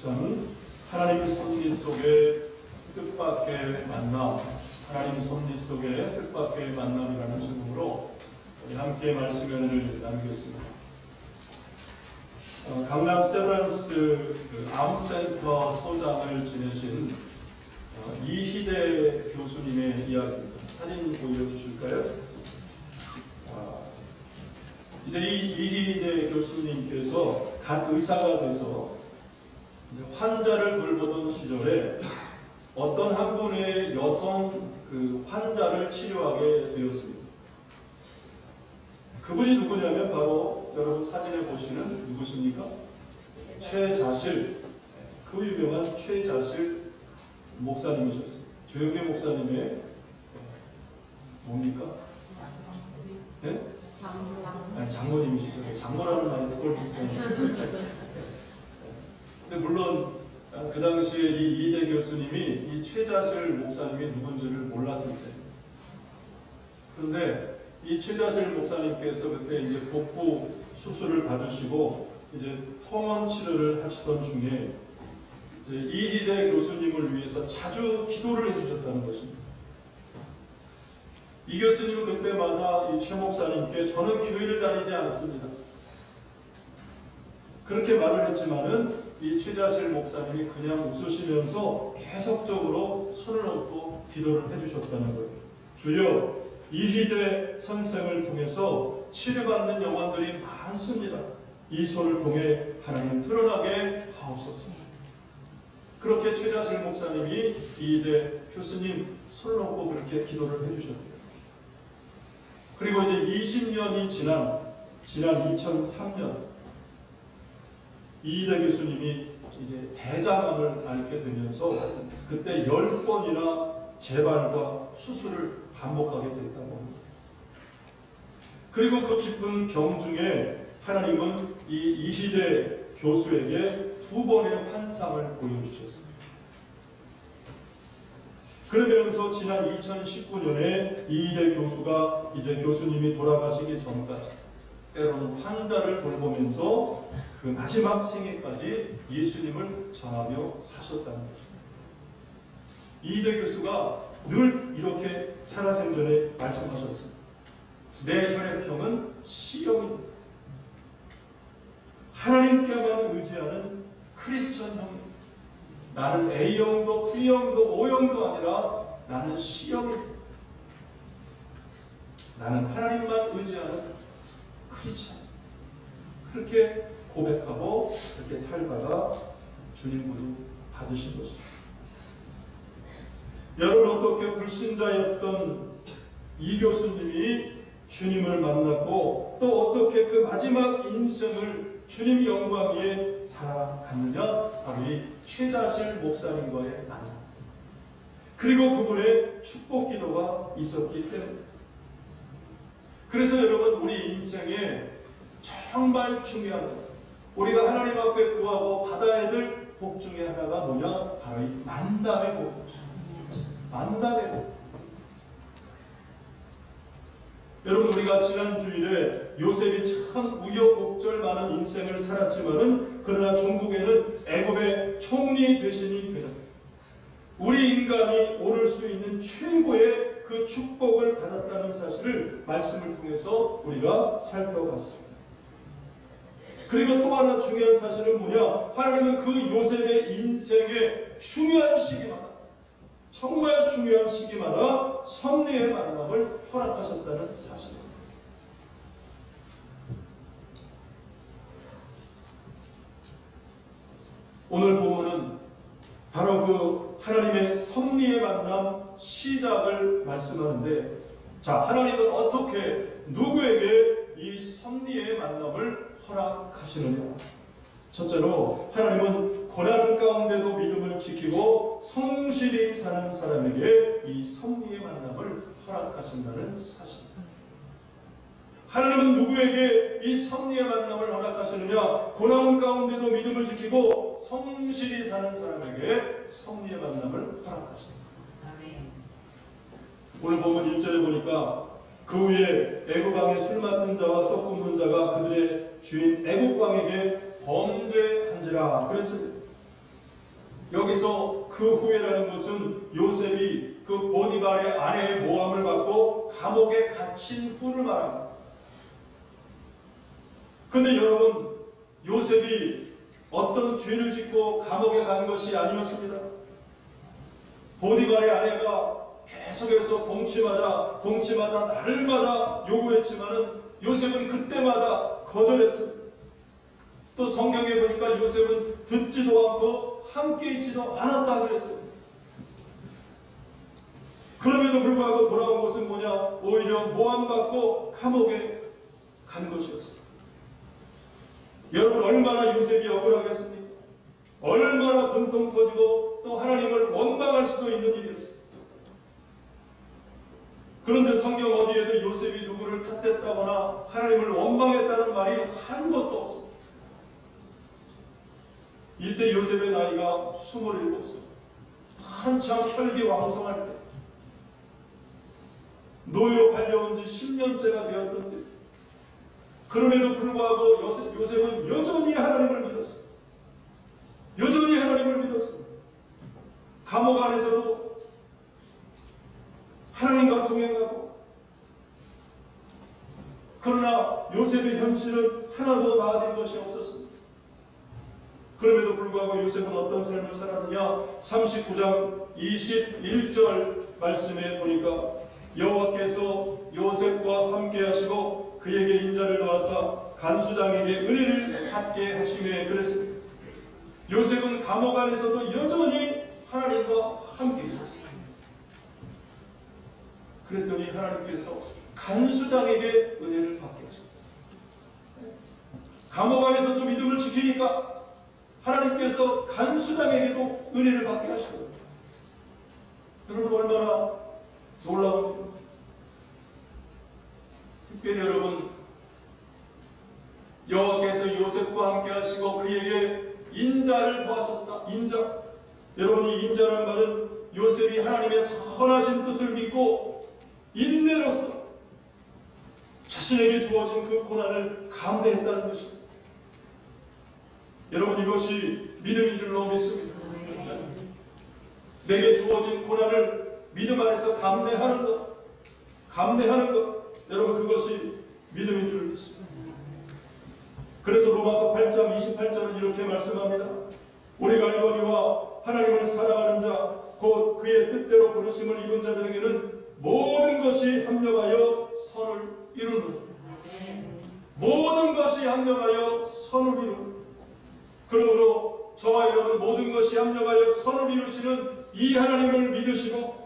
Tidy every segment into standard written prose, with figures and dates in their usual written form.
시간은 하나님 섭리 속의 뜻밖의 만남, 하나님 섭리 속의 뜻밖의 만남이라는 제목으로 우리 함께 말씀의 은혜를 나누겠습니다. 강남 세브란스 암센터 소장을 지내신 이희대 교수님의 이야기입니다. 사진 보여주실까요? 이제 이 이희대 교수님께서 갓 의사가 돼서 환자를 돌보던 시절에 어떤 한 분의 여성 환자를 치료하게 되었습니다. 그분이 누구냐면 바로 여러분 사진에 보시는 누구십니까? 최자실, 그 유명한 최자실 목사님이셨습니다. 조영계 목사님의 뭡니까? 네? 아니, 장모님이시죠. 장모라는 말이 그걸 비슷해요. 근데 물론 그 당시에 이 이대 교수님이 이 최자실 목사님이 누군지를 몰랐을 때, 그런데 이 최자실 목사님께서 그때 이제 복부 수술을 받으시고 이제 통원 치료를 하시던 중에 이제 이희대 교수님을 위해서 자주 기도를 해주셨다는 것입니다. 이 교수님은 그때마다 이 최 목사님께 저는 교회를 다니지 않습니다. 그렇게 말을 했지만은 이 최자실 목사님이 그냥 웃으시면서 계속적으로 손을 얹고 기도를 해주셨다는 거예요. 주여, 이희대 선생을 통해서 치료받는 영혼들이 많습니다. 이 손을 통해 하나님 드러나게 하옵소서. 그렇게 최자실 목사님이 이희대 교수님 손을 얹고 그렇게 기도를 해주셨대요. 그리고 이제 20년이 지난 2003년 이희대 교수님이 이제 대장암을 앓게 되면서 그때 10번이나 재발과 수술을 반복하게 됐다고 합니다. 그리고 그 기쁜 경중에 하나님은 이 이희대 교수에게 2번의 환상을 보여주셨습니다. 그러면서 지난 2019년에 이희대 교수가 이제 교수님이 돌아가시기 전까지 때로는 환자를 돌보면서 그 마지막 생애까지 예수님을 전하며 사셨다는 것입니다. 이희대 교수가 늘 이렇게 살아생전에 말씀하셨습니다. 내 혈액형은 C형입니다. 하나님께만 의지하는 크리스천형입니다. 나는 A형도 B형도 O형도 아니라 나는 C형입니다. 나는 하나님만 의지하는 크리스천. 그렇게 고백하고 그렇게 살다가 주님 부름 받으신 것입니다. 여러분, 어떻게 불신자였던 이 교수님이 주님을 만났고 또 어떻게 그 마지막 인생을 주님 영광 위에 살아갔느냐? 바로 이 최자실 목사님과의 만남, 그리고 그분의 축복 기도가 있었기 때문에. 그래서 여러분, 우리 인생에 정말 중요한 것, 우리가 하나님 앞에 구하고 받아야 될 복 중에 하나가 뭐냐? 바로 이 만남의 복. 만남의 복. 여러분, 우리가 지난 주일에 요셉이 참 우여곡절 많은 인생을 살았지만은 그러나 종국에는 애굽의 총리 되시니 그냥 우리 인간이 오를 수 있는 최고의 그 축복을 받았다는 사실을 말씀을 통해서 우리가 살펴봤습니다. 그리고 또 하나 중요한 사실은 뭐냐? 하나님은 그 요셉의 인생의 중요한 시기마다, 정말 중요한 시기마다 섭리의 만남을 허락하셨다는 사실입니다. 오늘 본문은 바로 그 하나님의 섭리의 만남 시작을 말씀하는데, 자, 하나님은 어떻게 누구에게 이 섭리의 만남을 허락하시느냐? 첫째로 하나님은 고난 가운데도 믿음을 지키고 성실히 사는 사람에게 이 섭리의 만남을 허락하신다는 사실입니다. 하나님은 누구에게 이 섭리의 만남을 허락하시느냐? 고난 가운데도 믿음을 지키고 성실히 사는 사람에게 섭리의 만남을 허락하신다. 오늘 보면 1절에 보니까 그 후에 애굽 왕의 술 맡은 자와 떡 굽는 자가 그들의 주인 애굽 왕에게 범죄한지라. 그래서 여기서 그 후에라는 것은 요셉이 그 보디발의 아내의 모함을 받고 감옥에 갇힌 후를 말합니다. 근데 여러분, 요셉이 어떤 죄를 짓고 감옥에 간 것이 아니었습니다. 보디발의 아내가 계속해서 동치마다 날마다 요구했지만은 요셉은 그때마다 거절했어요. 또 성경에 보니까 요셉은 듣지도 않고 함께 있지도 않았다 그랬어요. 그럼에도 불구하고 돌아온 것은 뭐냐? 오히려 모함받고 감옥에 간 것이었습니다. 여러분, 얼마나 요셉이 억울하겠습니까? 얼마나 분통 터지고 또 하나님을 원망할 수도 있는 일이었어요. 그런데 성경 어디에도 요셉이 누구를 탓했다거나 하나님을 원망했다는 말이 한 것도 없어요. 이때 요셉의 나이가 27살, 한참 혈기왕성할 때, 노예로 팔려온 지 10년째가 되었던 때, 그럼에도 불구하고 요셉은 여전히 하나님을 믿었어요. 여전히 하나님을 믿었어요. 감옥 안에서도 하나님과 동행하고, 그러나 요셉의 현실은 하나도 나아진 것이 없었습니다. 그럼에도 불구하고 요셉은 어떤 삶을 살았느냐? 39장 21절 말씀에 보니까 여호와께서 요셉과 함께 하시고 그에게 인자를 더하사 간수장에게 은혜를 받게 하시매 그랬습니다. 요셉은 감옥 안에서도 여전히 하나님과 함께 있었습니다. 그랬더니 하나님께서 간수장에게 은혜를 받게 하셨습니다. 감옥 안에서도 믿음을 지키니까 하나님께서 간수장에게도 은혜를 받게 하시거든요. 여러분, 얼마나 놀라운, 특별히 여러분, 여호와께서 요셉과 함께 하시고 그에게 인자를 더하셨다. 인자. 여러분, 이 인자라는 말은 요셉이 하나님의 선하신 뜻을 믿고 인내로서 자신에게 주어진 그 고난을 감내했다는 것입니다. 여러분, 이것이 믿음인 줄로 믿습니다. 내게 주어진 고난을 믿음 안에서 감내하는 것, 여러분, 그것이 믿음인 줄 믿습니다. 그래서 로마서 8장 28절은 이렇게 말씀합니다. 우리가 알거니와 하나님을 사랑하는 자, 곧 그의 뜻대로 부르심을 입은 자들에게는 모든 것이 합력하여 선을 이루는, 모든 것이 합력하여 선을 이루는. 그러므로 저와 여러분 모든 것이 합력하여 선을 이루시는 이 하나님을 믿으시고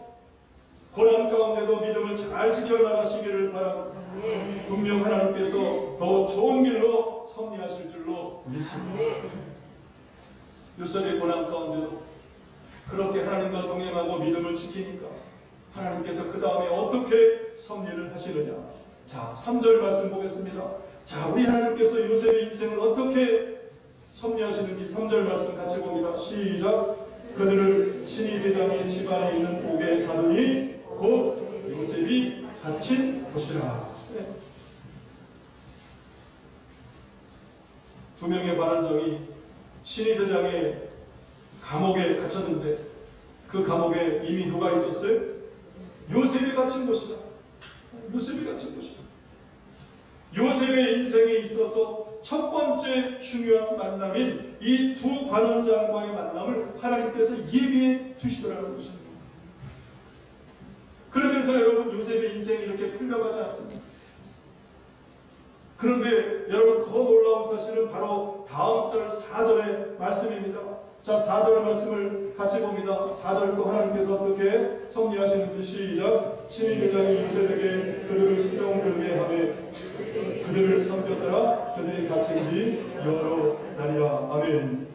고난 가운데도 믿음을 잘 지켜나가시기를 바랍니다. 분명 하나님께서 더 좋은 길로 섭리하실 줄로 믿습니다. 요셉의 고난 가운데도 그렇게 하나님과 동행하고 믿음을 지키니까 하나님께서 그 다음에 어떻게 섭리를 하시느냐. 자, 3절 말씀 보겠습니다. 자, 우리 하나님께서 요셉의 인생을 어떻게 섭리하시는지 3절 말씀 같이 봅니다. 시작. 그들을 친히 대장의 집안에 있는 옥에 가두니 곧 요셉이 갇힌 곳이라. 네. 두 명의 반환정이 친히 대장의 감옥에 갇혔는데 그 감옥에 이미 누가 있었어요? 요셉이 갇힌 곳이다. 요셉이 갇힌 곳이다. 요셉의 인생에 있어서 첫 번째 중요한 만남인 이 두 관원장과의 만남을 하나님께서 예비해 두시더라는 것입니다. 그러면서 여러분, 요셉의 인생이 이렇게 풀려가지 않습니다. 그런데 여러분, 더 놀라운 사실은 바로 다음 절 4절의 말씀입니다. 자, 4절 말씀을 같이 봅니다. 4절 또 하나님께서 어떻게 섭리하시는지 시작. 친히 대장이 요셉에게 그들을 수종들게 하되 그들을 섬겼더라. 그들이 갇힌 지 여러 달이라. 아멘.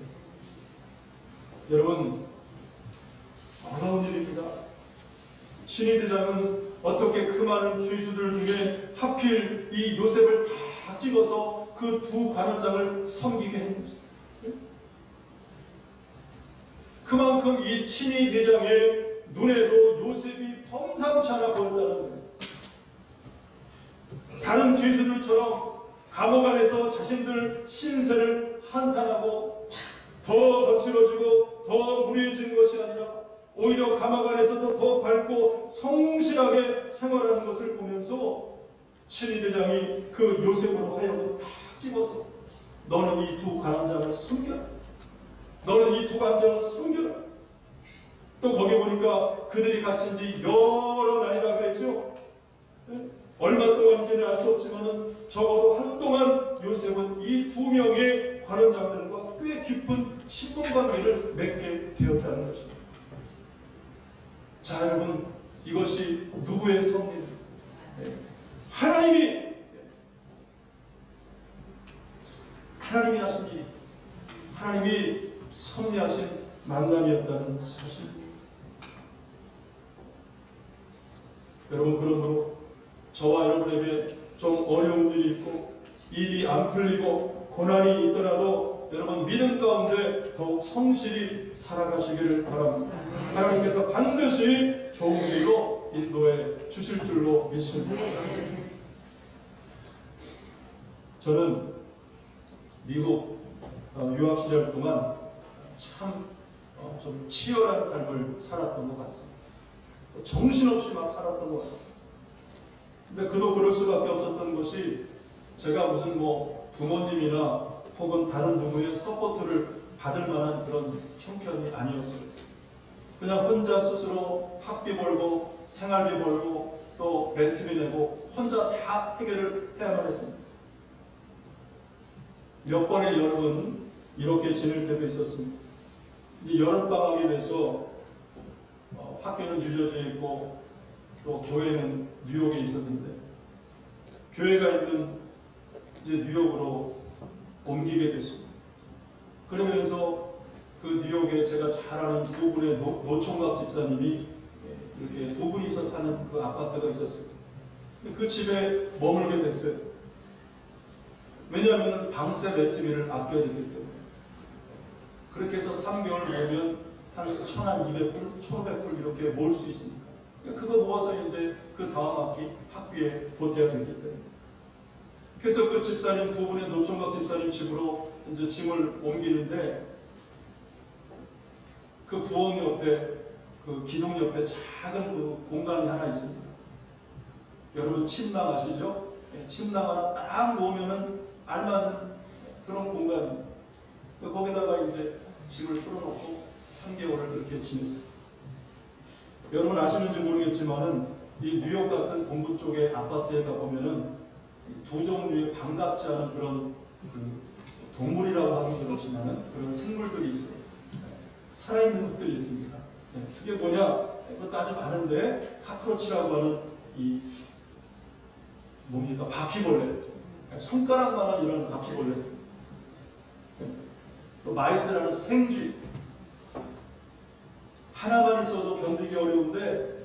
여러분, 놀라운 일입니다. 친히 대장은 어떻게 그 많은 죄수들 중에 하필 이 요셉을 다 찍어서 그 두 관원장을 섬기게 했는지. 그만큼 이 친히 대장의 눈에도 요셉이 범상치 않아 보였다는 거예요. 다른 죄수들처럼 감옥 안에서 자신들 신세를 한탄하고 더 거칠어지고 더 무례해진 것이 아니라 오히려 감옥 안에서도 더 밝고 성실하게 생활하는 것을 보면서 친위대장이 그 요셉으로 하여금 다 집어서 너는 이 두 관원장을 섬겨라. 너는 이 두 관원장을 섬겨라. 또 거기 보니까 그들이 갇힌 지 여러 날이라 그랬죠. 얼마 동안인지는 알 수 없지만은 적어도 한동안 요셉은 이 두 명의 관원장들과 꽤 깊은 친분관계를 맺게 되었다는 것입니다. 자, 여러분, 이것이 누구의 섭리입니까? 하나님이 하신 일이, 하나님이 섭리하신 만남이었다는 사실입니다. 여러분, 그러므로 저와 여러분에게 좀 어려운 일이 있고 일이 안 풀리고 고난이 있더라도 여러분 믿음 가운데 더욱 성실히 살아가시기를 바랍니다. 하나님께서 반드시 좋은 길로 인도해 주실 줄로 믿습니다. 저는 미국 유학 시절 동안 참 좀 치열한 삶을 살았던 것 같습니다. 정신없이 막 살았던 것 같아요. 근데 그도 그럴 수밖에 없었던 것이 제가 무슨 뭐 부모님이나 혹은 다른 누구의 서포트를 받을 만한 그런 형편이 아니었어요. 그냥 혼자 스스로 학비 벌고 생활비 벌고 또 렌트비 내고 혼자 다 해결을 해야만 했습니다. 몇 번의 여름은 이렇게 지낼 때도 있었습니다. 이제 여름방학이 돼서 학교는 뉴저지에 있고 또 교회는 뉴욕에 있었는데 교회가 있는 이제 뉴욕으로 옮기게 됐습니다. 그러면서 그 뉴욕에 제가 잘 아는 두 분의 노총각 집사님이 이렇게 두 분이서 사는 그 아파트가 있었어요. 그 집에 머물게 됐어요. 왜냐하면 방세 렌트비를 아껴야 되기 때문에. 그렇게 해서 3개월 모으면 한 1,200불, 1,500불 이렇게 모을 수 있으니까. 그거 모아서 이제 그 다음 학기 학비에 보태야 되기 때문에. 그래서 그 집사님 두 분의 노총각 집사님 집으로 이제 짐을 옮기는데 그 부엌 옆에 그 기둥 옆에 작은 그 공간이 하나 있습니다. 여러분 침낭 아시죠? 침낭 하나 딱 놓으면은 알맞는 그런 공간입니다. 거기다가 이제 짐을 풀어놓고 3개월을 그렇게 지냈어요. 여러분 아시는지 모르겠지만은 이 뉴욕 같은 동부 쪽의 아파트에 가보면은 두 종류의 반갑지 않은 그런 동물이라고 하긴 그렇지만은 그런 생물들이 있어요. 살아있는 것들이 있습니다. 그게 뭐냐? 그것도 아주 많은데 카크로치라고 하는 이 뭡니까? 바퀴벌레. 손가락만한 이런 바퀴벌레. 또 마이스라는 생쥐. 하나만 있어도 견디기 어려운데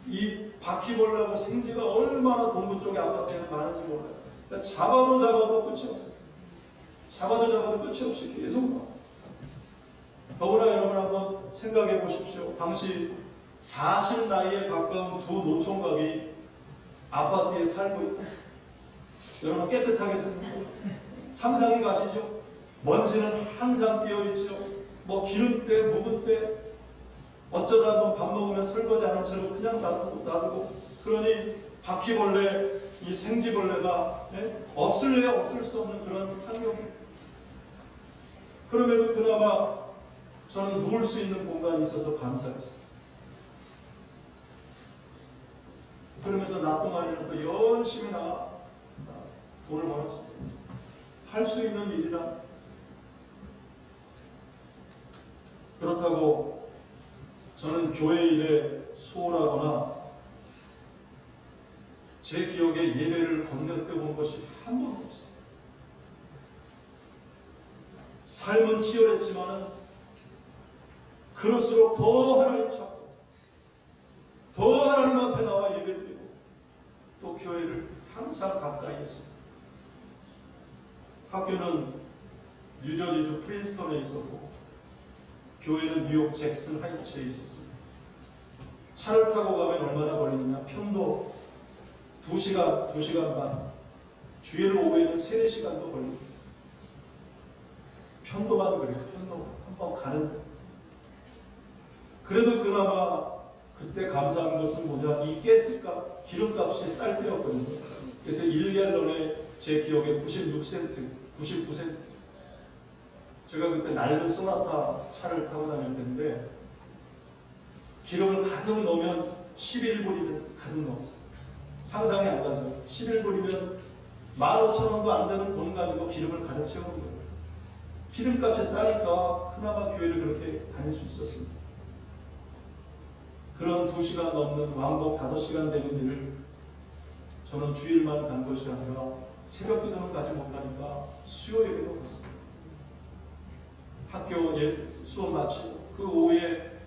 이 바퀴벌레하고 생쥐가 얼마나 동부 쪽에 아파트에는 많은지 몰라요. 그러니까 잡아도 끝이 없어요. 잡아도 끝이 없이 계속 나와요. 더구나 여러분 한번 생각해 보십시오. 당시 40 나이에 가까운 두 노총각이 아파트에 살고 있다. 여러분 깨끗하겠습니까? 상상이 가시죠? 먼지는 항상 끼어있죠. 뭐 기름때, 묵은때 어쩌다 한번 밥 먹으면 설거지 하는 채로 그냥 놔두고 그러니 바퀴벌레, 이 생쥐벌레가 없을래야 없을 수 없는 그런 환경입니다. 그럼에도 그나마 저는 누울 수 있는 공간이 있어서 감사했어요. 그러면서 낮 동안에는 또 열심히 나가 돈을 벌었습니다. 할 수 있는 일이라. 그렇다고 저는 교회 일에 소홀하거나 제 기억에 예배를 건너뛰어본 것이 한 번도 없어요. 삶은 치열했지만은 그럴수록 더 하나님 찾고 더 하나님 앞에 나와 예배드리고 또 교회를 항상 가까이 했습니다. 학교는 뉴저지주 프린스턴에 있었고 교회는 뉴욕 잭슨 하이츠에 있었습니다. 차를 타고 가면 얼마나 걸리느냐? 편도 2시간 반, 주일 오후에는 3-4시간도 걸립니다. 편도만 그래요. 편도 한 번 가는데 그래도 그나마 그때 감사한 것은 뭐냐? 이 가스값, 기름값이 쌀 때였거든요. 그래서 1갤런에 제 기억에 96센트, 99센트. 제가 그때 낡은 소나타 차를 타고 다닐 때인데 기름을 가득 넣으면 11불이면 가득 넣었어요. 상상이 안 가죠. 11불이면 15,000원도 안 되는 돈 가지고 기름을 가득 채우는 거예요. 기름값이 싸니까 그나마 교회를 그렇게 다닐 수 있었습니다. 그런 2시간 넘는 왕복 5시간 되는 일을 저는 주일만 간 것이 아니라 새벽 기도는 가지 못하니까 수요 예배도 갔습니다. 학교 수업 마치고 그 오후에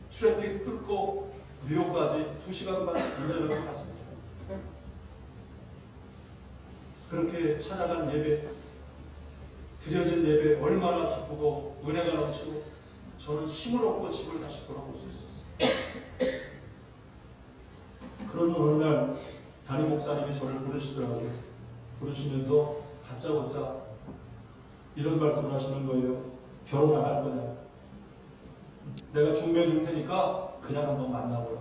트래픽 뚫고 뉴욕까지 2시간 반 운전하고 갔습니다. 그렇게 찾아간 예배, 드려진 예배 얼마나 기쁘고 은혜가 넘치고 저는 힘을 얻고 집을 다시 돌아올 수 있었어요. 그런 어느 날 담임 목사님이 저를 부르시더라고요. 부르시면서 다짜고짜 이런 말씀을 하시는 거예요. 결혼 안 할 거냐? 내가 중매 줄 테니까 그냥 한번 만나보라.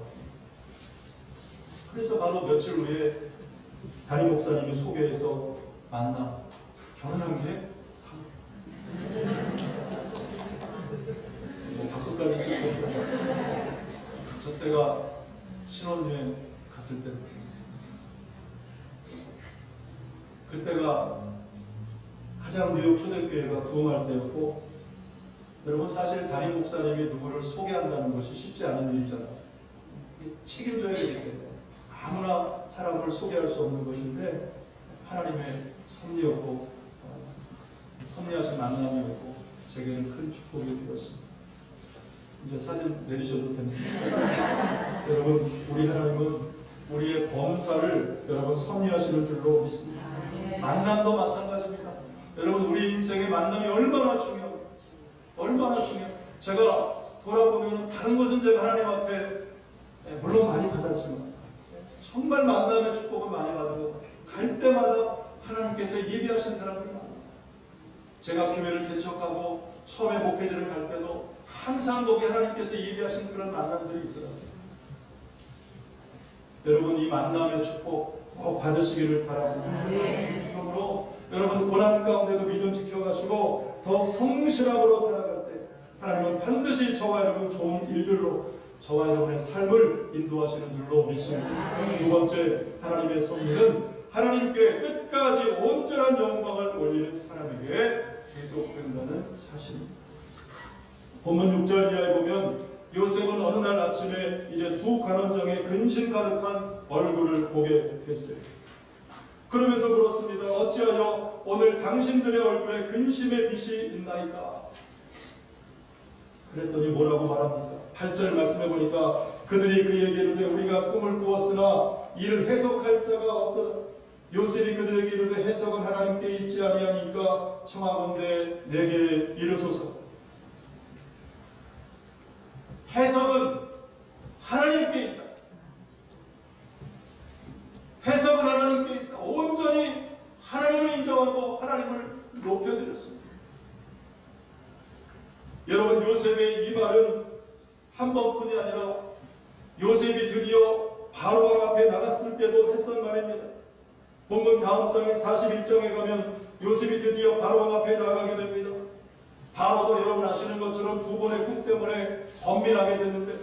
그래서 바로 며칠 후에 담임 목사님이 소개해서 만나 결혼한 게 3년. 박수까지 치고 저 때가 신혼여행 갔을 때 그때가 가장 뉴욕 초대교회가 부흥할 때였고 여러분 사실 담임 목사님이 누구를 소개한다는 것이 쉽지 않은 일이잖아요. 책임져야 되기 때문에 아무나 사람을 소개할 수 없는 것인데 하나님의 섭리였고 섭리하신 만남이었고 제게는 큰 축복이 되었습니다. 이제 사진 내리셔도 됩니다. 여러분 우리 하나님은 우리의 범사를 여러분 섭리하시는 줄로 믿습니다. 만남도 마찬가지입니다. 여러분 우리 인생의 만남이 얼마나 중요해요. 얼마나 중요해요. 제가 돌아보면 다른 것은 제가 하나님 앞에 물론 많이 받았지만 정말 만남의 축복을 많이 받은 갈 때마다 하나님께서 예비하신 사람들이 많아요. 제가 교회를 개척하고 처음에 목회지를 갈 때도 항상 거기 하나님께서 예비하신 그런 만남들이 있더라고요. 여러분 이 만남의 축복 꼭 받으시기를 바랍니다. 그러므로 여러분 고난 가운데도 믿음 지켜가시고 더욱 성실함으로 살아갈 때 하나님은 반드시 저와 여러분 좋은 일들로 저와 여러분의 삶을 인도하시는 줄로 믿습니다. 두 번째 하나님의 섭리는 하나님께 끝까지 온전한 영광을 올리는 사람에게 계속된다는 사실입니다. 본문 6절 이하에 보면 요셉은 어느 날 아침에 이제 두 관원장의 근심 가득한 얼굴을 보게 됐어요. 그러면서 물었습니다. 어찌하여 오늘 당신들의 얼굴에 근심의 빛이 있나이까? 그랬더니 뭐라고 말합니까? 8절 말씀해 보니까 그들이 그에게 이르되 우리가 꿈을 꾸었으나 이를 해석할 자가 없더라. 요셉이 그들에게 이르되 해석은 하나님께 있지 아니하니까 청하건대 내게 이르소서. 해석은 하나님께 있다. 해석은 하나님께 있다. 온전히 하나님을 인정하고 하나님을 높여드렸습니다. 여러분 요셉의 이 말은 한 번뿐이 아니라 요셉이 드디어 바로 앞에 나갔을 때도 했던 말입니다. 본문 다음 장의 41장에 가면 요셉이 드디어 바로 앞에 나가게 됩니다. 바로도 여러분 아시는 것처럼 두 번의 꿈 때문에 번민하게 됐는데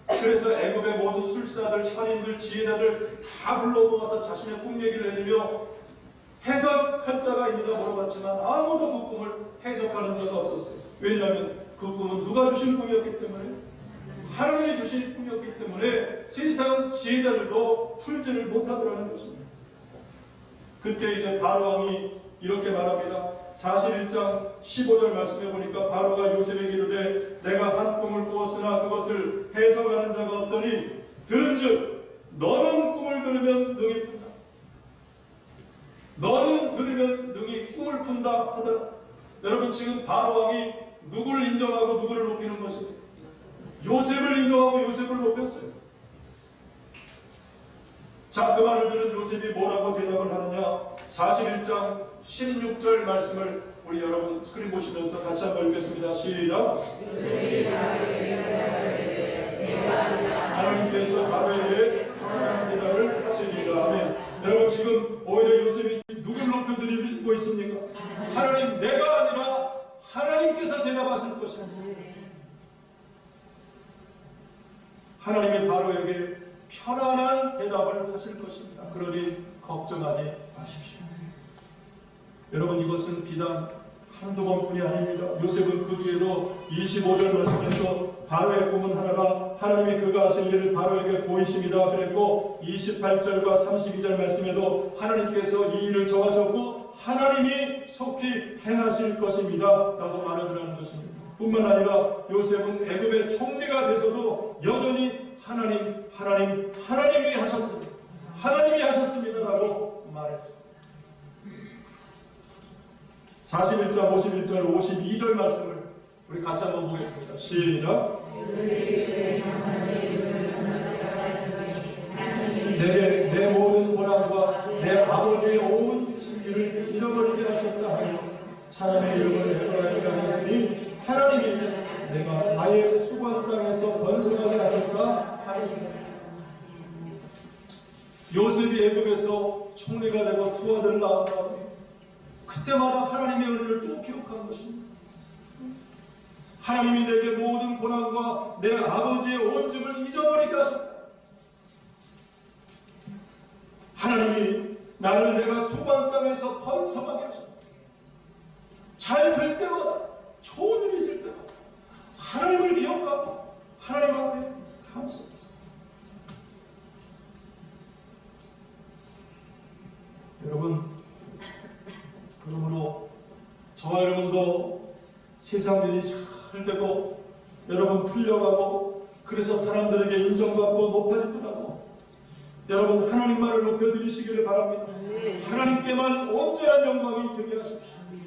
그래서 애굽의 모든 술사들, 현인들, 지혜자들 다 불러 모아서 자신의 꿈 얘기를 해주며 해석할 자가 있느냐 물어봤지만 아무도 그 꿈을 해석하는 자가 없었어요. 왜냐하면 그 꿈은 누가 주신 꿈이었기 때문에 하나님이 주신 꿈이었기 때문에 세상 지혜자들도 풀지를 못하더라는 것입니다. 그때 이제 바로 왕이 이렇게 말합니다. 41장 15절 말씀해 보니까 바로가 요셉에게 이르되 내가 한 꿈을 꾸었으나 그것을 해석하는 자가 없더니 들은즉 너는 꿈을 들으면 능히 푼다. 너는 들으면 능히 꿈을 푼다 하더라. 여러분 지금 바로 왕이 누구를 인정하고 누구를 높이는 것입니다. 요셉을 인정하고 요셉을 높였어요. 자, 그 말을 들은 요셉이 뭐라고 대답을 하느냐? 41장 16절 말씀을 우리 여러분 스크린 보시면서 같이 한번 읽겠습니다. 시작. 하나님께서 바로에게 편안한 대답을 하시리라. 아멘. 여러분, 지금 오히려 요셉이 누굴 높여드리고 있습니까? 하나님, 내가 아니라 하나님께서 대답하실 것입니다. 하나님이 바로에게 편안한 대답을 하실 것입니다. 그러니 걱정하지 마십시오. 여러분, 이것은 비단 한두 번뿐이 아닙니다. 요셉은 그 뒤에도 25절 말씀에서 바로의 꿈은 하나라, 하나님이 그가 하실 일을 바로에게 보이십니다 그랬고, 28절과 32절 말씀에도 하나님께서 이 일을 정하셨고 하나님이 속히 행하실 것입니다 라고 말하더라는 것입니다. 뿐만 아니라 요셉은 애굽의 총리가 돼서도 여전히 하나님이 하셨습니다. 하나님이 하셨습니다라고 말했습니다. 41장, 51절, 52절 말씀을 우리 같이 한번 보겠습니다. 시작. 내게 내 모든 고난과 내 아버지의 온 진리를 잃어버리게 하셨다 하니 하나님의 이름을 에브라임이라 했으니 하나님이 내가 나의 수고한 땅에서 번성하게 하셨다 하니. 요셉이 애굽에서 총리가 되고 두 아들을 낳은 다음에 그때마다 하나님의 은혜를 또 기억한 것입니다. 하나님이 내게 모든 고난과 내 아버지의 온 증을 잊어버리게 하셨다. 하나님이 나를 내가 수고한 땅에서 번성하게 하셨다. 잘 될 때마다, 좋은 일이 있을 때마다 하나님을 기억하고 하나님 앞에 감사합니다. 여러분, 그러므로 저와 여러분도 세상 일이 잘 되고 여러분 풀려가고 그래서 사람들에게 인정받고 높아지더라도 여러분 하나님만을 높여드리시기를 바랍니다. 하나님께만 온전한 영광이 되게 하십시오.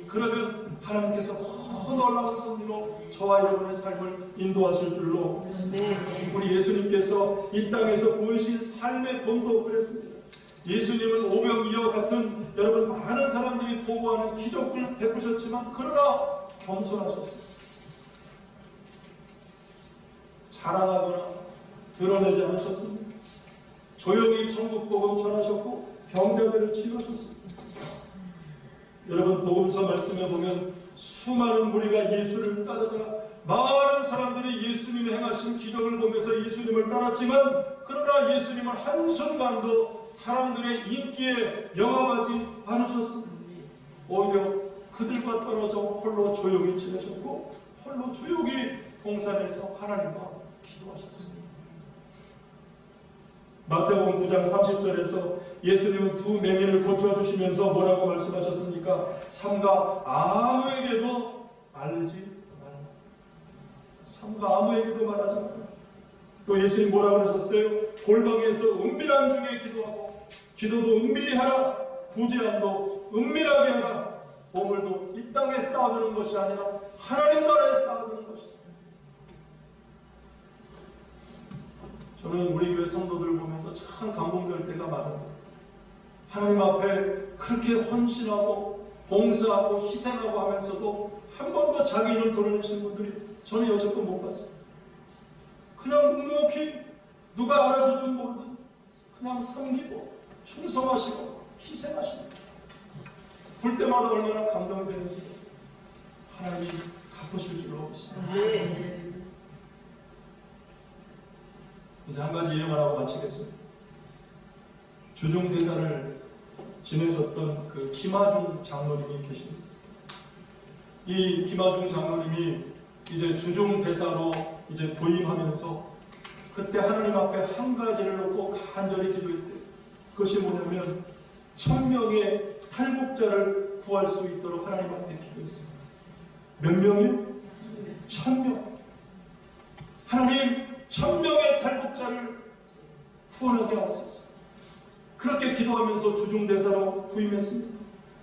그러면 하나님께서 더 놀라운 섭리로 저와 여러분의 삶을 인도하실 줄로 믿습니다. 우리 예수님께서 이 땅에서 보이신 삶의 본도 그랬습니다. 예수님은 오병이어 같은 여러분 많은 사람들이 보고하는 기적을 베푸셨지만 그러나 겸손하셨습니다. 자랑하거나 드러내지 않으셨습니다. 조용히 천국 복음 전하셨고 병자들을 치유하셨습니다. 여러분, 복음서 말씀에 보면 수많은 무리가 예수를 따르더라. 많은 사람들이 예수님이 행하신 기적을 보면서 예수님을 따랐지만 그러나 예수님은 한순간도 사람들의 인기에 영합하지 않으셨습니다. 오히려 그들과 떨어져 홀로 조용히 지내셨고 홀로 조용히 동산에서 하나님과 기도하셨습니다. 마태복음 9장 30절에서 예수님은 두 맹인을 고쳐주시면서 뭐라고 말씀하셨습니까? 삼가 아무에게도 말리지 말라. 삼가 아무에게도 말하지 말라. 또 예수님 뭐라고 하셨어요? 골방에서 은밀한 중에 기도하고 기도도 은밀히 하라. 구제함도 은밀하게 하라. 보물도 이 땅에 쌓아두는 것이 아니라 하나님 나라에 쌓아두는 것이다. 저는 우리 교회 성도들을 보면서 참 감동될 때가 많아요. 하나님 앞에 그렇게 헌신하고 봉사하고 희생하고 하면서도 한 번도 자기 이름 드러내신 분들이 저는 여태껏 못 봤어요. 그냥 묵묵히 누가 알아주든 모르든 그냥 섬기고 충성하시고 희생하시고 볼 때마다 얼마나 감동이 되는지 하나님이 갚으실 줄로 믿습니다. 이제 한 가지 예언하고 마치겠습니다. 주중대사를 지내셨던 그 김하중 장로님이 계십니다. 이 김하중 장로님이 이제 주중대사로 이제 부임하면서 그때 하나님 앞에 한 가지를 놓고 간절히 기도했대요. 그것이 뭐냐면 1000명의 탈북자를 구할 수 있도록 하나님 앞에 기도했습니다. 몇 명이요? 1000명. 하나님 1000명의 탈북자를 후원하게 하옵소서. 그렇게 기도하면서 주중대사로 부임했습니다.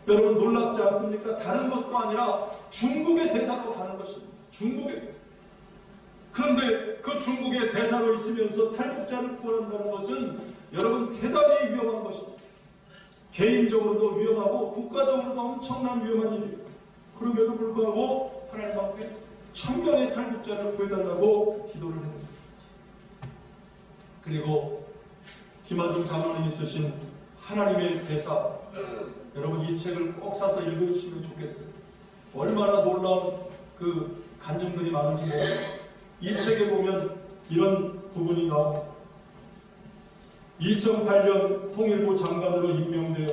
여러분 놀랍지 않습니까? 다른 것도 아니라 중국의 대사로 가는 것입니다. 중국에. 그런데 그 중국의 대사로 있으면서 탈북자를 구원한다는 것은 여러분 대단히 위험한 것입니다. 개인적으로도 위험하고 국가적으로도 엄청난 위험한 일이에요. 그럼에도 불구하고 하나님 앞에 1000명의 탈북자를 구해달라고 기도를 했습니다. 그리고 김하중 장로님이 쓰신 하나님의 대사, 여러분 이 책을 꼭 사서 읽으시면 좋겠어요. 얼마나 놀라운 그 간증들이 많은지 몰라요. 이 책에 보면 이런 부분이 나옵니다. 2008년 통일부 장관으로 임명되어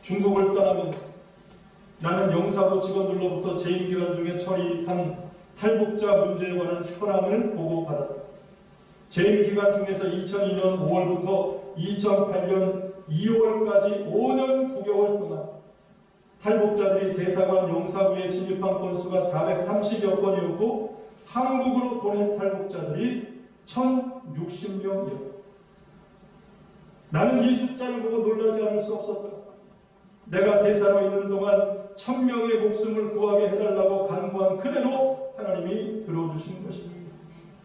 중국을 떠나면서 나는 영사부 직원들로부터 재임 기간 중에 처리한 탈북자 문제에 관한 현황을 보고받았다. 재임 기간 중에서 2002년 5월부터 2008년 2월까지 5년 9개월 동안 탈북자들이 대사관 영사부에 진입한 건수가 430여 건이었고 한국으로 보낸 탈북자들이 1060명이었다. 나는 이 숫자를 보고 놀라지 않을 수 없었다. 내가 대사로 있는 동안 1000명의 목숨을 구하게 해달라고 간구한 그대로 하나님이 들어주신 것입니다.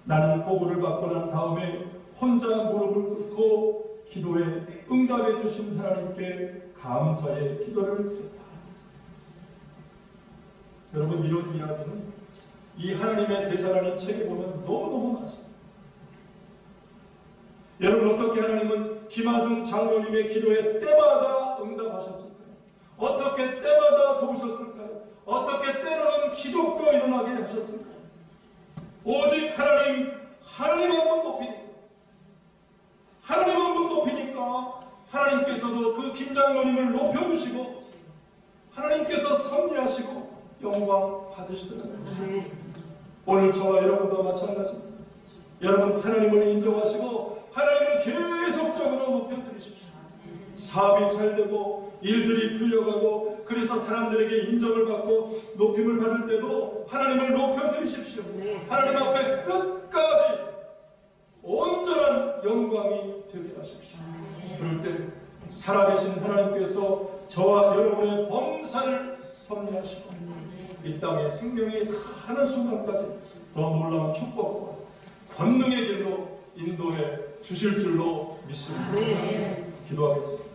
나는 보고를 받고 난 다음에 혼자 무릎을 꿇고 기도에 응답해 주신 하나님께 감사의 기도를 드렸다. 여러분 이런 이야기는 이 하나님의 대사라는 책에 보면 너무너무 많습니다. 여러분 어떻게 하나님은 김하중 장로님의 기도에 때마다 응답하셨을까요? 어떻게 때마다 도우셨을까요? 어떻게 때로는 기적도 일어나게 하셨을까요? 오직 하나님 한번 높이니까 하나님 한번 높이니까 하나님께서도 그 김장로님을 높여주시고 하나님께서 섭리하시고 영광 받으시더라고요. 오늘 저와 여러분도 마찬가지입니다. 여러분 하나님을 인정하시고 하나님을 계속적으로 높여드리십시오. 사업이 잘되고 일들이 풀려가고 그래서 사람들에게 인정을 받고 높임을 받을 때도 하나님을 높여드리십시오. 하나님 앞에 끝까지 온전한 영광이 되게 하십시오. 그럴 때 살아계신 하나님께서 저와 여러분의 범사를 섭리하시고 이 땅에 생명이 다하는 순간까지 더 놀라운 축복과 권능의 길로 인도해 주실 줄로 믿습니다. 기도하겠습니다.